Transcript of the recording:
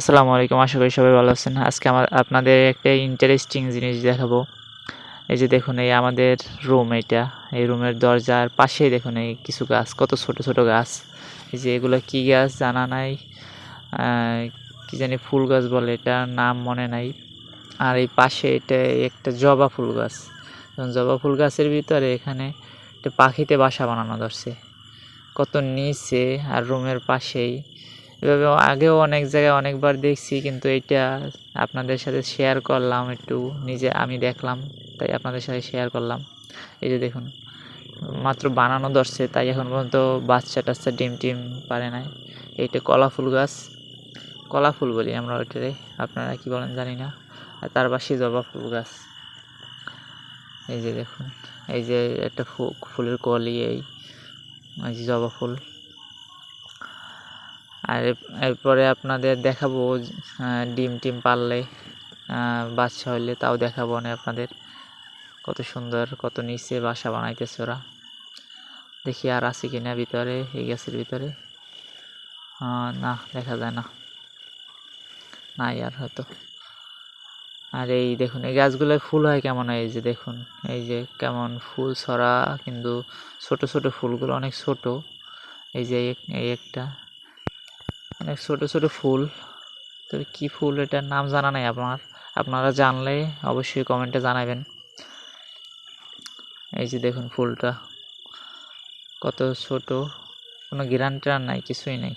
আসসালামু আলাইকুম, আশা করি সবাই ভালো আছেন। আজকে আপনাদের একটা ইন্টারেস্টিং জিনিস দেখাবো। এই যে দেখুন, এই আমাদের রুম, এটা এই রুমের দরজার পাশেই দেখুন এই কিছু গাছ, কত ছোট ছোট গাছ। এই যে এগুলো কি গাছ জানা নাই, কি জানি ফুল গাছ বলে, এটা নাম মনে নাই। আর এই পাশে এটা একটা জবা ফুল গাছ। জবা ফুল গাছের ভিতরে এখানে একটা পাখিতে বাসা বানানো ধরছে, কত নিচে আর রুমের পাশেই। এভাবে আগেও অনেক জায়গায় অনেকবার দেখছি, কিন্তু এইটা আপনাদের সাথে শেয়ার করলাম, একটু নিজে আমি দেখলাম তাই আপনাদের সাথে শেয়ার করলাম। এই যে দেখুন, মাত্র বানানো ধরছে, তাই এখন পর্যন্ত বাচ্চা টাচ্চা ডিম টিম পারে নাই। এইটা কলা ফুল গাছ, কলা ফুল বলি আমরা ওইটারে, আপনারা কি বলেন জানি না। আর তার পাশে জবা ফুল গাছ। এই যে দেখুন, এই যে একটা ফুলের কলি, এই যে জবা ফুল। আর এরপরে আপনাদের দেখাবো ডিম টিম পারলে, বাচ্চা হইলে তাও দেখাবো না আপনাদের। কত সুন্দর, কত নিচে বাসা বানাইতেছে ওরা। দেখি আর আছে কিনা ভিতরে, এই গাছের ভিতরে। না, দেখা যায় না, নাই আর হয়তো। আর এই দেখুন, এই গাছগুলোয় ফুল হয় কেমন, এই যে দেখুন, এই যে কেমন ফুল ছড়া, কিন্তু ছোট ছোট ফুলগুলো অনেক ছোট। এই যে এই একটা অনেক ছোট ছোট ফুল। তবে কী ফুল এটার নাম জানা নাই আপনারা জানলে অবশ্যই কমেন্টে জানাবেন। এই যে দেখুন ফুলটা কত ছোট, কোনো গ্রান ট্রান নাই, কিছুই নাই।